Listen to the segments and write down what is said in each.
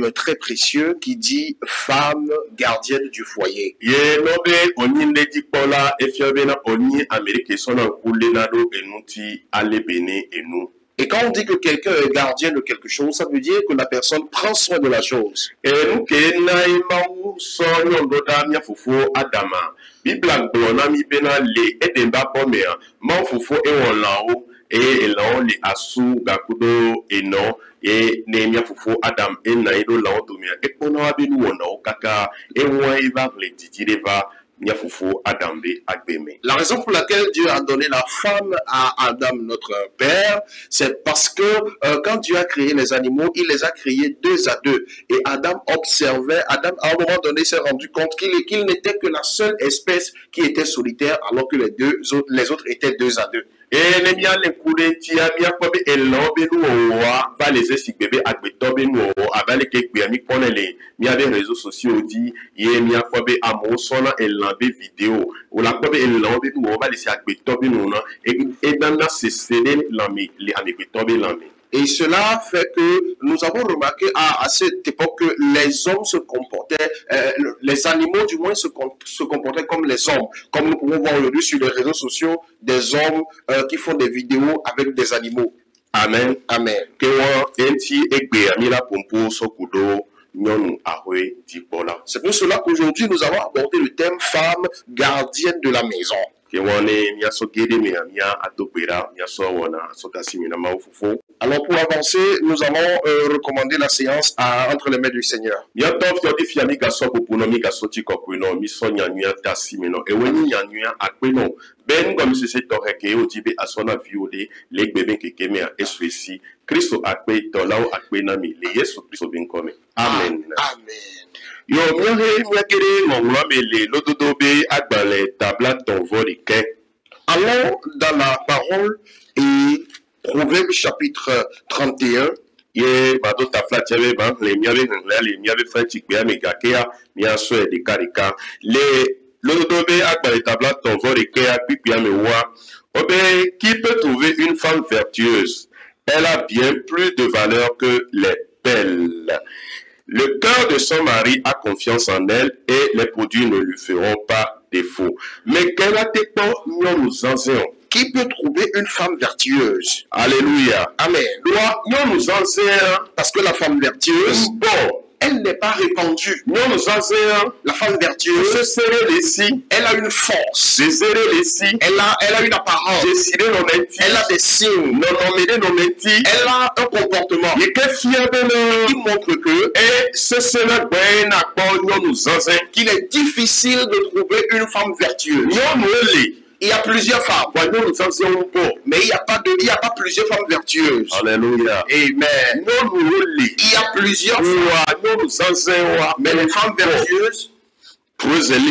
terme très précieux qui dit femme gardienne du foyer. Et quand on dit que quelqu'un est gardien de quelque chose, ça veut dire que la personne prend soin de la chose. Et là on les asu gakudo eno et nemia fufu adam et naïdo la otomia et qu'on a benu on kaka et moi il va les titiller va mia fufu adam be agbeme. La raison pour laquelle Dieu a donné la femme à Adam notre père, c'est parce que quand Dieu a créé les animaux, il les a créés 2 à 2 et Adam observait. Adam à un moment donné s'est rendu compte qu'il n'était que la seule espèce qui était solitaire alors que les autres étaient 2 à 2. Et les miens les coulées tia mia kobe et l'obé nous va les essayer bébé agbetobe nous avec les kébiami pour les mia des réseaux sociaux dit yé mia kobe amo sona et l'ambé vidéo ou la kobe et l'ambé nous va les agbetobe nous et dans la céder l'ami les agbetobe l'ami. Et cela fait que nous avons remarqué à cette époque que les hommes se comportaient, les animaux du moins se comportaient comme les hommes. Comme nous pouvons voir aujourd'hui sur les réseaux sociaux, des hommes qui font des vidéos avec des animaux. Amen. Amen. C'est pour cela qu'aujourd'hui nous avons abordé le thème femme gardienne de la maison. Alors pour avancer, nous allons recommander la séance entre les mains du Seigneur. Ben comme si c'est toreke au dibe asona violé les bébés qui kemea eswesi Christo akwe tolao akwe nami le Yesu Christo bin come. Amen. Amen. Yo miakere mongwamele lododobe agbale tabla ton volike. Allons dans la parole et Proverbe chapitre 31. Ye bado tafla tiabe ban le miabe franchik bia megakea mia so de karika le l'odobe agbale tabla ton volike apipia mewa. Obe qui peut trouver une femme vertueuse? Elle a bien plus de valeur que les perles. Le cœur de son mari a confiance en elle et les produits ne lui feront pas défaut. Mais qu'elle a des temps, nous en faisons. Qui peut trouver une femme vertueuse? Alléluia. Amen. Nous en faisons. Parce que la femme vertueuse, bon, elle n'est pas répandue. Nous en faisons. La femme vertueuse, elle a une force. Elle a une apparence. Elle a des signes. Elle a un comportement qui montre que qu'il est difficile de trouver une femme vertueuse. Il y a plusieurs femmes, mais il n'y a pas plusieurs femmes vertueuses. Alléluia. Amen. Il y a plusieurs femmes, mais les femmes vertueuses,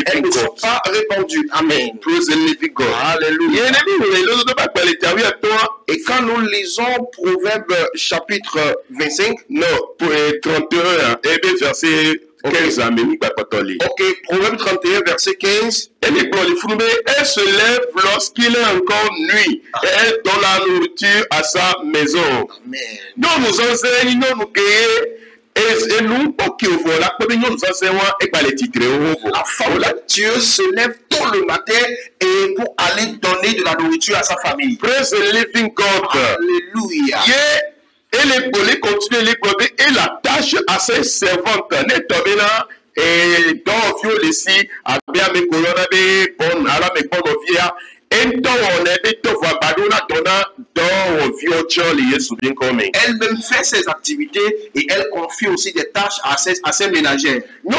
elles ne sont pas répandues. Amen. Alléluia. Et quand nous lisons Proverbe chapitre 25, non, pour 31, verset 15. Ok, Proverbe 31, verset 15. Elle se lève lorsqu'il est encore nuit et elle donne la nourriture à sa maison. Amen. Nous nous enseignons et nous, la femme vertueuse se lève tôt le matin et pour aller donner de la nourriture à sa famille. Praise the living God. Alléluia. Et les bolets continuent les glober et la tâche à ses servantes. Et dans vieux ici, à bien mes colonnes, bon, à la mes bonnes via. Elle-même fait ses activités et elle confie aussi des tâches à ses ménagères. La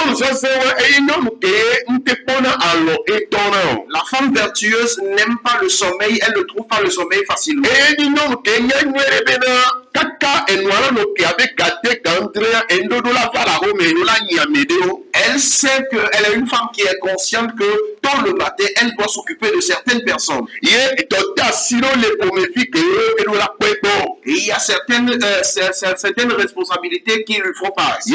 femme vertueuse n'aime pas le sommeil, elle ne trouve pas le sommeil facilement. Elle sait qu'elle est une femme qui est consciente que tôt le matin, elle doit s'occuper de certaines personnes. Et il y a certaines responsabilités qui lui font face. Et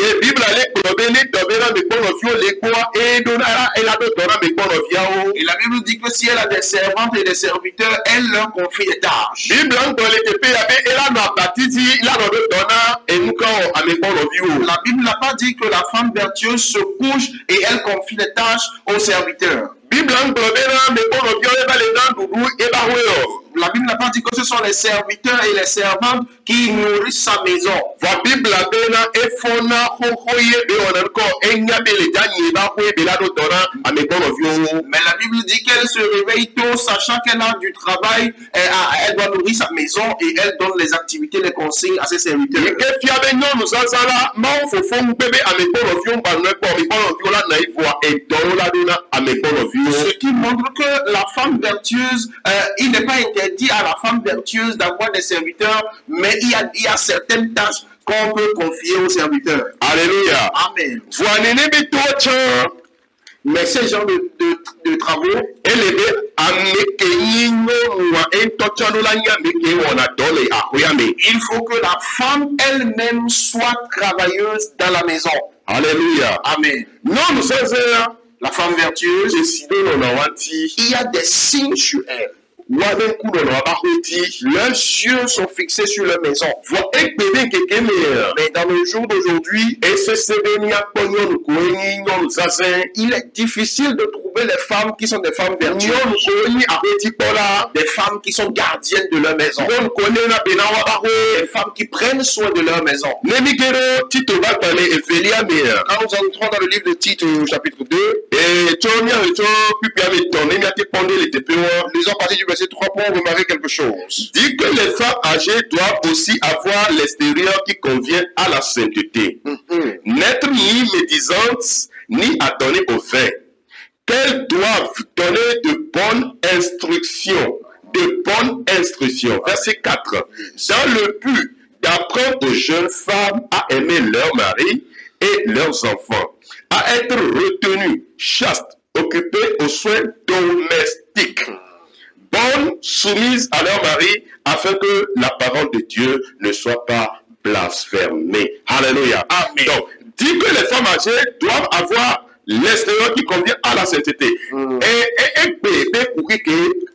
la Bible dit que si elle a des servantes et des serviteurs, elle leur confie des tâches. La Bible n'a pas dit que la femme vertueuse se couche et elle confie des tâches aux serviteurs. La Bible n'a pas dit que ce sont les serviteurs et les servantes qui nourrissent sa maison. Mais la Bible dit qu'elle se réveille tôt, sachant qu'elle a du travail, elle doit nourrir sa maison et elle donne les activités, les consignes à ses serviteurs. Ce qui montre que la femme vertueuse, il n'est pas interdit à la femme vertueuse d'avoir des serviteurs, mais il y a certaines tâches qu'on peut confier aux serviteurs. Alléluia. Amen. Mais ces genres de travaux, il faut que la femme elle-même soit travailleuse dans la maison. Alléluia. Amen. Non, nous sommes la femme vertueuse, il y a des signes sur elle. Leurs yeux sont fixés sur leur maison. Mais dans le jour d'aujourd'hui, il est difficile de trouver les femmes qui sont des femmes vertueuses. Des femmes qui sont gardiennes de leur maison. Des femmes qui prennent soin de leur maison. Quand nous entrons dans le livre de Tite au chapitre 2, lisons partie du verset 3 pour remarquer quelque chose. Dit que les femmes âgées doivent aussi avoir l'extérieur qui convient à la sainteté. N'être ni médisantes, ni adonnées au vin. Qu'elles doivent donner de bonnes instructions. De bonnes instructions. Verset 4. Dans le but d'apprendre aux jeunes femmes à aimer leur mari et leurs enfants, à être retenues, chastes, occupées aux soins domestiques, bonnes, soumises à leur mari, afin que la parole de Dieu ne soit pas blasphémée. Alléluia. Amen. Donc, dit que les femmes âgées doivent avoir l'extérieur qui convient à la sainteté. Et bébé pour que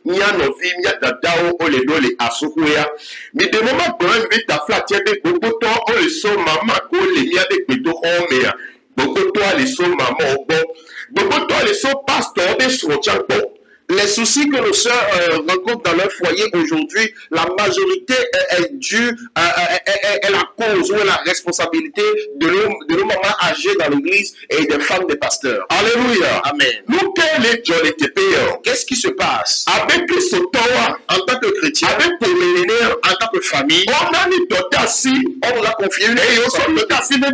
n'y a nos filles, n'y a dadao, on les doit les assourir. Mais de moment quand même, ta flatte, il y a des beaucoup de temps, on les son maman, on les y a des plutôt hommes. Beaucoup de temps, les son maman au bon. Beaucoup de temps, les son pasteur, des son bon. Les soucis que nos sœurs rencontrent dans leur foyer aujourd'hui, la majorité est due, est la cause ou est la responsabilité de nos mamans âgées dans l'église et des femmes des pasteurs. Alléluia. Amen. Nous, quel est John et payeur? Qu'est-ce qui se passe? Avec ce temps, en tant que chrétien, avec pour millénaire, en tant que famille, on a mis Dotasi, on nous a confié une et on s'en Dotasi, mais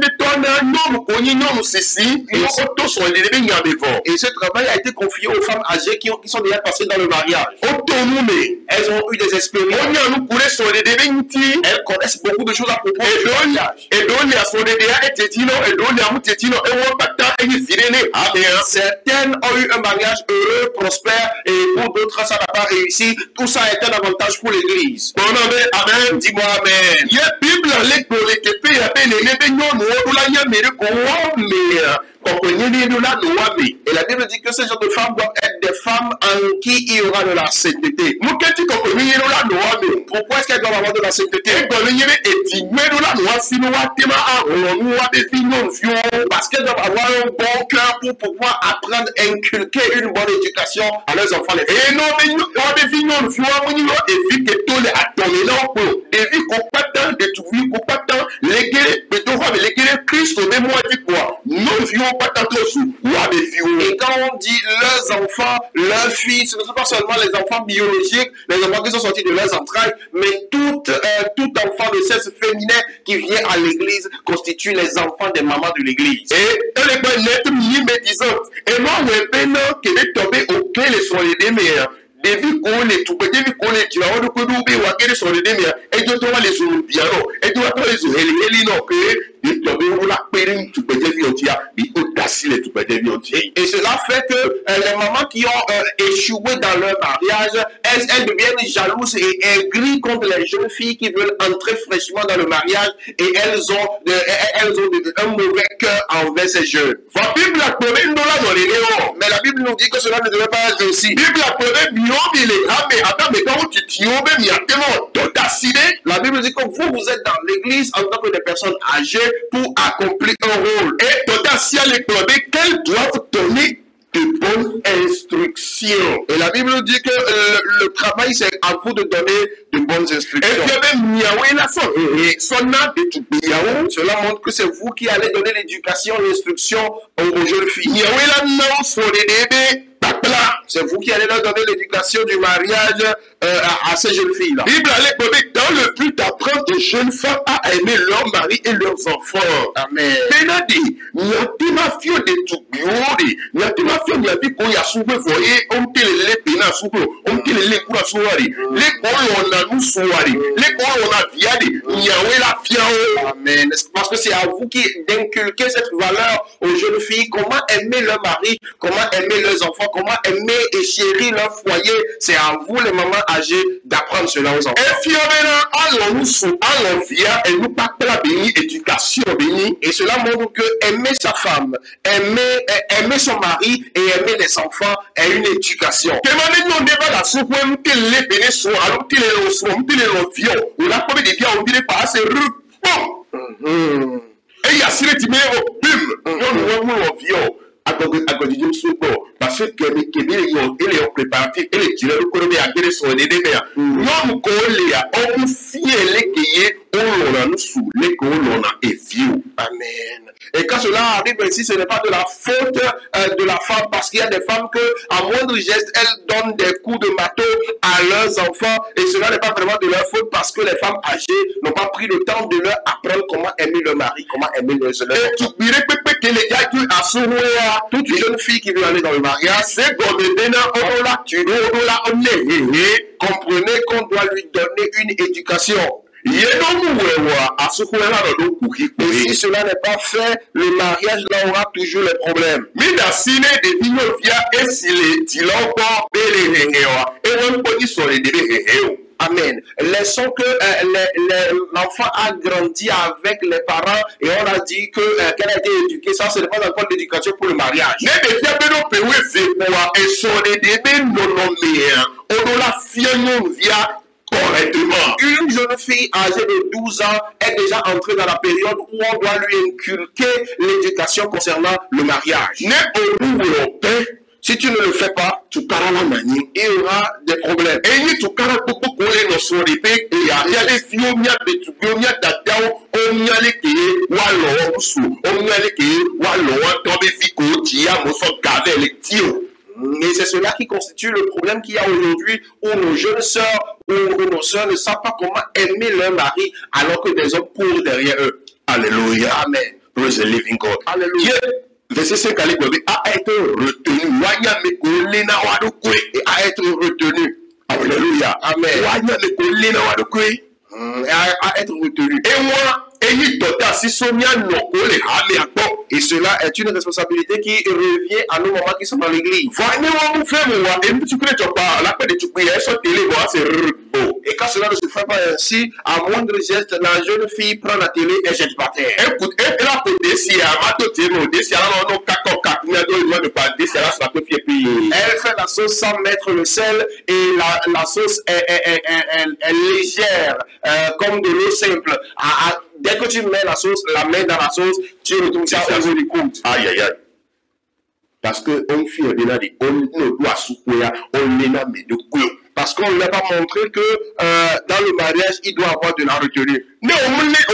et ce travail a été confié aux femmes âgées qui sont déjà passées dans le mariage. Elles ont eu des expériences. Elles connaissent beaucoup de choses à propos du mariage. Certaines ont eu un mariage heureux, prospère, et pour d'autres, ça n'a pas réussi. Tout ça est un avantage pour l'église. Amen. Dis-moi amen. Et la Bible dit que ces gens de femmes doivent être des femmes en qui il y aura de la sainteté. Pourquoi est-ce qu'elles doivent avoir de la sainteté? Parce qu'elles doivent avoir un bon cœur pour pouvoir apprendre, inculquer une bonne éducation à leurs enfants. Et quand on dit leurs enfants, leurs filles, ce ne sont pas seulement les enfants biologiques, les enfants qui sont sortis de leurs entrailles, mais tout enfant de sexe féminin qui vient à l'église constitue les enfants des mamans de l'église. Et les bonnes lettres médisantes. Et moi, qui est tombé auquel les soins les meilleurs. Devi kone tu devi kone tu awo ko du be wa kere so de demia e jo to wa le so piano e jo to le so heli no ke de to be wo la pere tu be devi otia bi o dasi le tu be Et cela fait que les mamans qui ont échoué dans leur mariage, elles deviennent jalouses et aigries contre les jeunes filles qui veulent entrer fraîchement dans le mariage et elles ont un mauvais cœur envers ces jeunes. Mais la Bible nous dit que cela ne devait pas être ainsi. La Bible dit que vous êtes dans l'église en tant que des personnes âgées pour accomplir un rôle. Et qu'elles doivent donner de bonnes instructions. Et la Bible nous dit que le travail, c'est à vous de donner de bonnes instructions. Cela montre que c'est vous qui allez donner l'éducation, l'instruction aux jeunes filles. C'est vous qui allez leur donner l'éducation du mariage à ces jeunes filles-là. Dans le but d'apprendre aux jeunes femmes à aimer leur mari et leurs enfants. Amen. Amen. Parce que c'est à vous qui d'inculquer cette valeur aux jeunes filles, comment aimer leur mari, comment aimer leurs enfants, comment aimer et chérir leur foyer. C'est à vous les mamans âgées d'apprendre cela aux enfants. Et cela montre que aimer sa femme, aimer son mari et aimer les enfants est une éducation. Parce que il est préparatif et les tireurs de à guérir son aidé. Non, on Amen. Et quand cela arrive ici, ce n'est pas de la faute de la femme, parce qu'il y a des femmes que, à moindre geste, elles donnent des coups de marteau à leurs enfants, et cela n'est pas vraiment de leur faute, parce que les femmes âgées n'ont pas pris le temps de leur apprendre comment aimer leur mari, comment aimer leurs enfants. Toute jeune fille qui veut aller dans le mariage, c'est comprenez qu'on doit lui donner une éducation. Et si cela n'est pas fait, le mariage là aura toujours les problèmes. Amen. Laissons que l'enfant a grandi avec les parents et on a dit qu'elle a été éduquée. Ça, ce n'est pas encore l'éducation pour le mariage. Correctement. Une jeune fille âgée de 12 ans est déjà entrée dans la période où on doit lui inculquer l'éducation concernant le mariage. Si tu ne le fais pas, il y aura des problèmes. Et c'est cela qui constitue le problème qu'il y a aujourd'hui, où nos jeunes sœurs ou nos sœurs ne savent pas comment aimer leur mari alors que des hommes courent derrière eux. Alléluia. Amen. Praise the living God. Alléluia. Verset 5 a été retenu. Et à être retenu. Alléluia. Amen. À être retenu. Et moi, et cela est une responsabilité qui revient à nos mamans qui sont dans l'église. Et quand cela ne se fait pas ainsi, à moindre geste, la jeune fille prend la télé et jette par terre. Elle fait la sauce sans mettre le sel et la sauce est légère, comme de l'eau simple. Dès que tu mets la sauce, la main dans la sauce, tu retrouves ça au niveau du coude. Aïe, aïe, aïe. Parce que on fait on doit souffrir, on est là, mais de quoi? Parce qu'on ne lui a pas montré que dans le mariage, il doit avoir de la retenue. Mais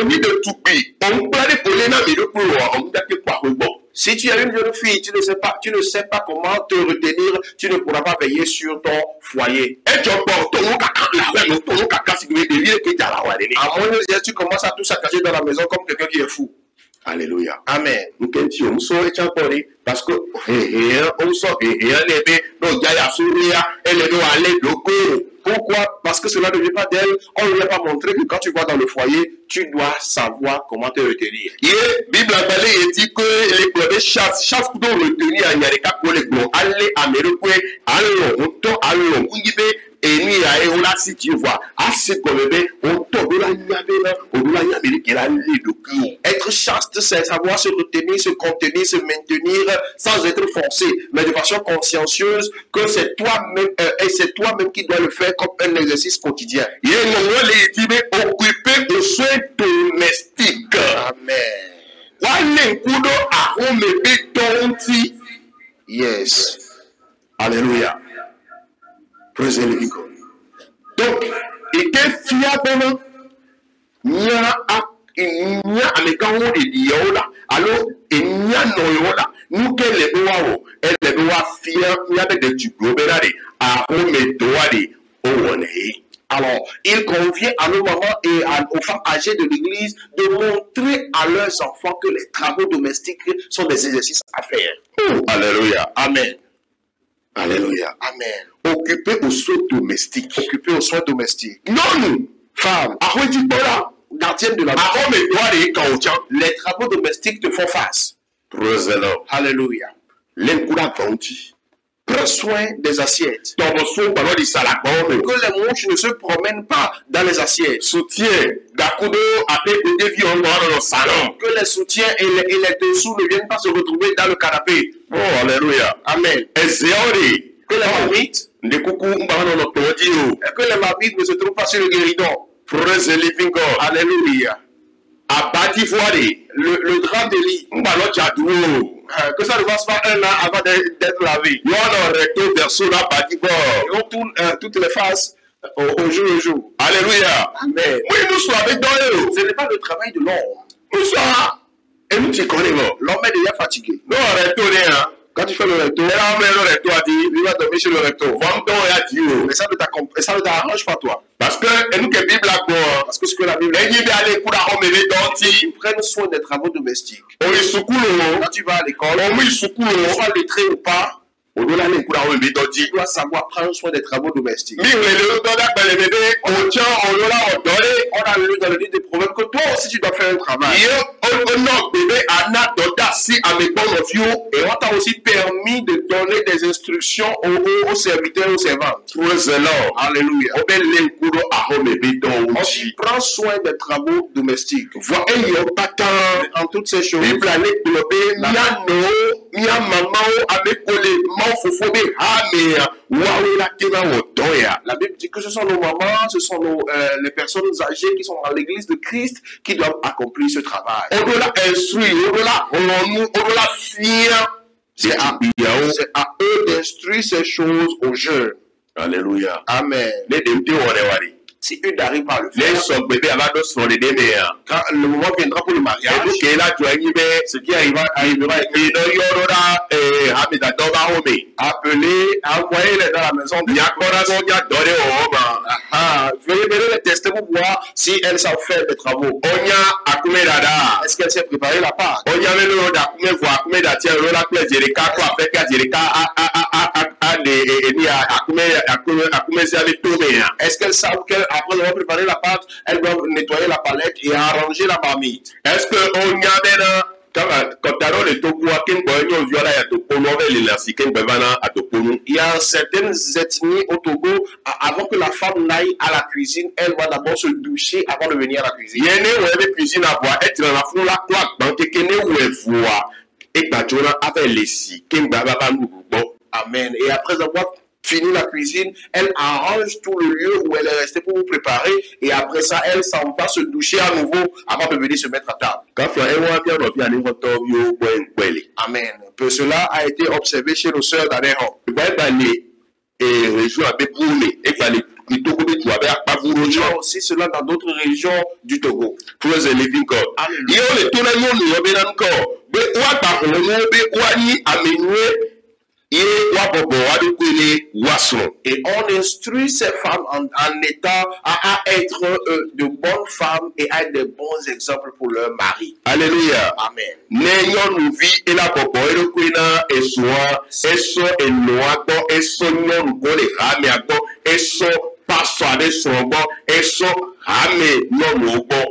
on dit de tout pays. On peut aller pour les nains, mais de quoi? On dit que quoi? Si tu es une jeune fille, tu ne sais pas comment te retenir, tu ne pourras pas veiller sur ton foyer. Et tu tu commences à tout saccager dans la maison comme quelqu'un qui est fou. Alléluia. Amen. Parce que pourquoi? Parce que cela ne vient pas d'elle. On ne lui a pas montré que quand tu vas dans le foyer, tu dois savoir comment te retenir. Et Bible a dit que les be chasse kudo retenu a nyareka ko le gbo ale amerikwe alo to alo kungibe eni ya e ola si tu vois assez comme be on to do la nyabe na o do la nyabe ki la le do ku. Être chaste, c'est savoir se retenir, se contenir, se maintenir sans être forcé, mais de façon consciencieuse que c'est toi-même et c'est toi-même qui dois le faire comme un exercice quotidien. Il y a un occupé aux soins domestiques. Amen. Yes. Alléluia. Praise the living God. Donc, il était fiable. Il y a amekao de diola. Alors, il y a noyola. Nous que les bois, les bois fiers, il y a des tuberculés à Omedoade au Wonei. Alors, il convient à nos mamans et aux femmes âgées de l'Église de montrer à leurs enfants que les travaux domestiques sont des exercices à faire. Oh, alléluia. Amen. Alléluia. Amen. Occupez aux soins domestiques. Occupez aux soins domestiques. Non, Femmes, gardiennes de la maison, les travaux domestiques te font face. Alléluia. Prends soin des assiettes. Que les mouches ne se promènent pas dans les assiettes. Que les soutiens et les dessous ne viennent pas se retrouver dans le canapé. Oh, alléluia. Amen. Que les marmites ne se trouvent pas sur le guéridon. Praise the living God. Alléluia. Le drap de lit. Que ça ne passe pas un an avant d'être lavé. On tourne toutes les faces au jour le jour. Alléluia. Amen. Oui, nous sommes avec nous. Ce n'est pas le travail de l'homme. Nous sommes. Et nous te connaissons. L'homme est déjà fatigué. Non, arrête-toi. Quand tu fais le recto, il va dormir sur le recto. Mais ça ne t'arrange pas toi. Parce que ce que la Bible dit, ils prennent soin des travaux domestiques. Quand tu vas à l'école, soit lettré ou pas, tu dois savoir prendre soin des travaux domestiques. On a lu dans le livre des Proverbes que toi aussi tu dois faire un travail. Et on t'a aussi permis de donner des instructions aux serviteurs et aux servantes. Alléluia. On prend soin des travaux domestiques. En toutes ces choses, la Bible dit que ce sont nos mamans, ce sont les personnes âgées qui sont dans l'église de Christ qui doivent accomplir ce travail. C'est à eux d'instruire ces choses aux jeunes. Alléluia. Amen. Si eux n'arrivent pas à le faire, quand le moment viendra pour le mariage, ce qui arrivera appeler, envoyer-les dans la maison. Veuillez les tester pour voir si elles savent faire des travaux. Est-ce qu'elle s'est préparée la part? Est-ce qu'elles savent qu'après avoir préparé la pâte, elles doivent nettoyer la palette et arranger la marmite? Est-ce que on y a il y a certaines ethnies au Togo, avant que la femme n'aille à la cuisine, elle va d'abord se doucher avant de venir à la cuisine. Amen. Et après avoir fini la cuisine, elle arrange tout le lieu où elle est restée pour vous préparer. Et après ça, elle s'en va se doucher à nouveau avant de venir se mettre à table. Amen. Que cela a été observé chez nos sœurs d'Anéron. Il y a aussi cela dans d'autres régions du Togo. Et on instruit ces femmes en état à être de bonnes femmes et à être de bons exemples pour leur mari. Alléluia. Amen.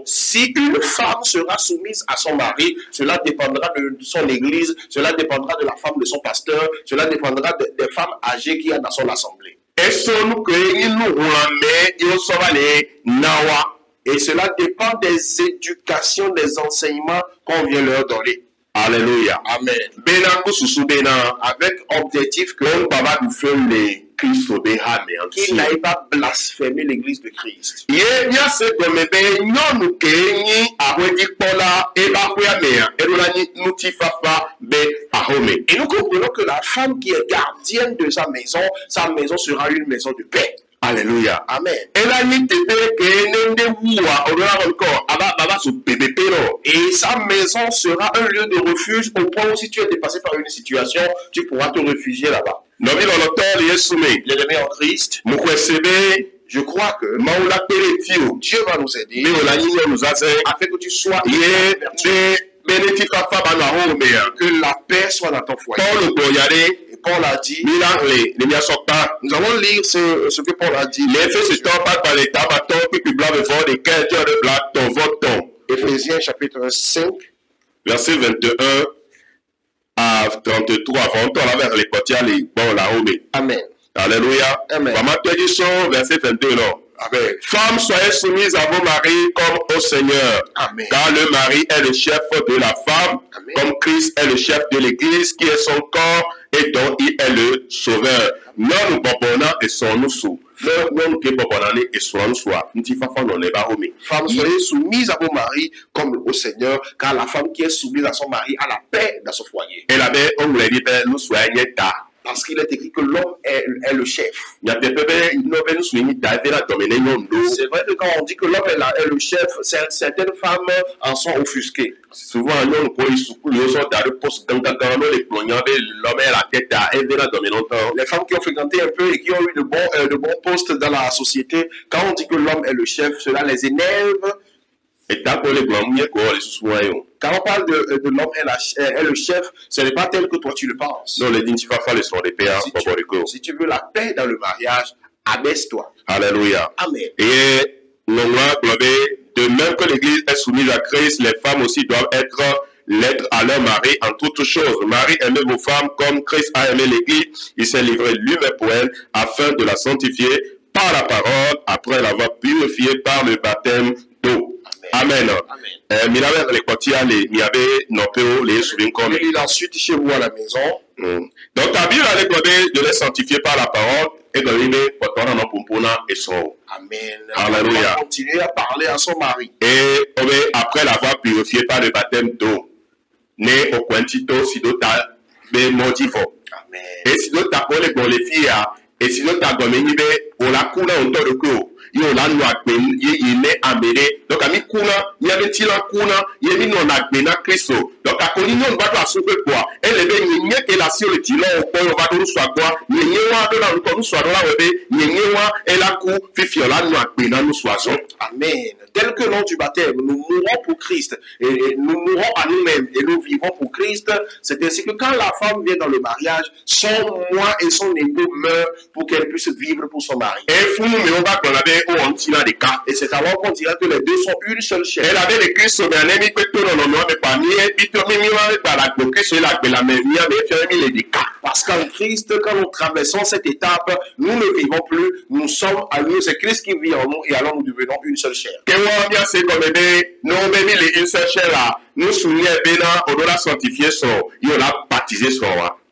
Si une femme sera soumise à son mari, cela dépendra de son église, cela dépendra de la femme de son pasteur, cela dépendra des femmes âgées qu'il y a dans son assemblée. Et cela dépend des éducations, des enseignements qu'on vient leur donner. Alléluia. Amen. Avec objectif que qu'il n'aille pas blasphémer l'église de Christ. Et nous comprenons que la femme qui est gardienne de sa maison sera une maison de paix. Alléluia. Amen. Et sa maison sera un lieu de refuge au point où si tu es dépassé par une situation, tu pourras te réfugier là-bas. Bien-aimés en Christ, je crois que Dieu va nous aider afin que tu sois que la paix soit dans ton foyer. Et Paul a dit, nous allons lire ce que Paul a dit. Éphésiens chapitre 5, verset 21 à 33. Amen. Alléluia. Amen. Verset 21. Amen. Femmes, soyez soumises à vos maris comme au Seigneur. Amen. Car le mari est le chef de la femme, Amen. comme Christ est le chef de l'Église, qui est son corps et dont il est le sauveur. Non, nous comprenons et sommes-nous sous. Femmes, soyez soumises à vos maris comme au Seigneur, car la femme qui est soumise à son mari a la paix dans son foyer. Parce qu'il est écrit que l'homme est le chef. C'est vrai que quand on dit que l'homme est le chef, certaines femmes en sont offusquées. Souvent, les femmes qui ont fréquenté un peu et qui ont eu de bons postes dans la société, quand on dit que l'homme est le chef, cela les énerve. Quand on parle de l'homme est le chef, ce n'est pas tel que toi tu le penses. Si tu veux la paix dans le mariage, abaisse-toi. Alléluia. Amen. Et de même que l'Église est soumise à Christ, les femmes aussi doivent l'être à leur mari en toutes choses. Marie, aimez vos femmes comme Christ a aimé l'Église. Il s'est livré lui-même pour elle afin de la sanctifier par la parole, après l'avoir purifiée par le baptême d'eau. Amen. Il ensuite chez vous à la maison. Donc, la Bible a recommandé de les sanctifier par la parole et de les Amen. Alléluia. On va continuer à parler à son mari. Et après l'avoir purifié par le baptême d'eau, né au Quantito, si d'autres be modifo. Amen. Et si d'autres pour les filles, et si d'autres on la coule en temps de cours. Yo la no akpen il est amené donc ami kuna il y avait tila kuna il y a mis non akpen na Kristo donc akoni non ba to asupe kwa ele be nyenye ke la sur le tilo ko yo ba do so agwa nyenye wa do la ko so do la webe nyenye wa ela ku fifi la no akpen na no so aso. Amen. Tel que lors du baptême, nous mourons pour Christ et nous mourons à nous-mêmes et nous vivons pour Christ. C'est ainsi que quand la femme vient dans le mariage, son moi et son époux meurent pour qu'elle puisse vivre pour son mari. Et c'est alors qu'on dira que les deux sont une seule chair. Parce qu'en Christ, quand nous traversons cette étape, nous ne vivons plus, nous sommes à nous, c'est Christ qui vit en nous et alors nous devenons une seule chair. Nous soulignons on doit sanctifier son, il a baptisé son.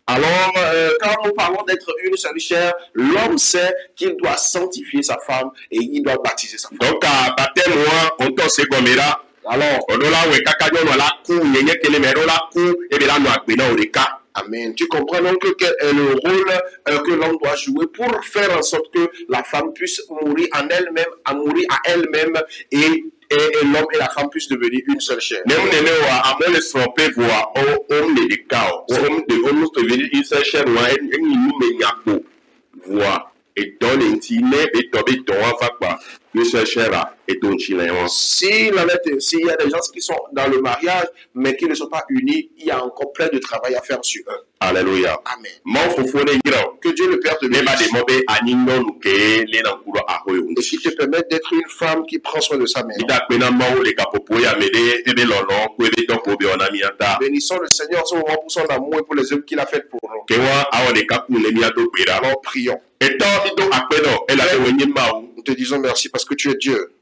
Alors, quand nous parlons d'être une seule chair, l'homme sait qu'il doit sanctifier sa femme et il doit baptiser sa femme. Donc, à baptême, on t'en sait comme là. Alors, on doit la la cou, il y a la cou, et bien là, nous avons des cas. Amen. Tu comprends donc quel est le rôle que l'homme doit jouer pour faire en sorte que la femme puisse mourir en elle-même, mourir à elle-même et l'homme et la femme puissent devenir une seule chair. Mais on est là, à moins de se tromper, voir, on est des cas, on devenir une seule chair, voir, et dans l'intime, et tomber dans un vague, une seule chair, et dans le s'il y a des gens qui sont dans le mariage, mais qui ne sont pas unis, il y a encore plein de travail à faire sur eux. Alléluia. Amen. Que Dieu le Père te bénisse. Et qu'il te permette d'être une femme qui prend soin de sa maison. Bénissons le Seigneur en ce moment pour son amour et pour les œuvres qu'il a faites pour nous. Alors prions. Nous te disons merci parce que tu es Dieu.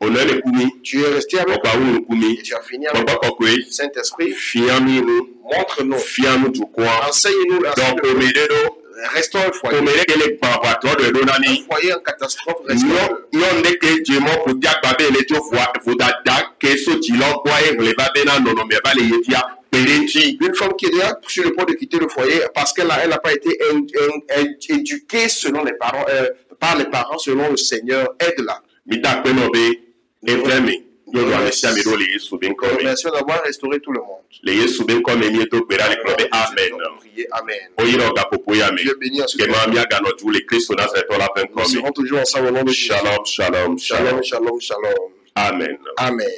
Tu es resté avec nous et tu as fini avec nous. Saint-Esprit, montre-nous, enseigne-nous, restons un foyer. Un foyer en catastrophe. Une femme qui est déjà sur le point de quitter le foyer parce qu'elle n'a pas été éduquée selon les parents, par les parents selon le Seigneur, aide-la. Merci d'avoir restauré tout le monde. Amen. Dieu bénit en ce moment. Nous serons toujours ensemble au nom de Jésus. Shalom, shalom, Shalom, shalom, shalom. Amen. Amen.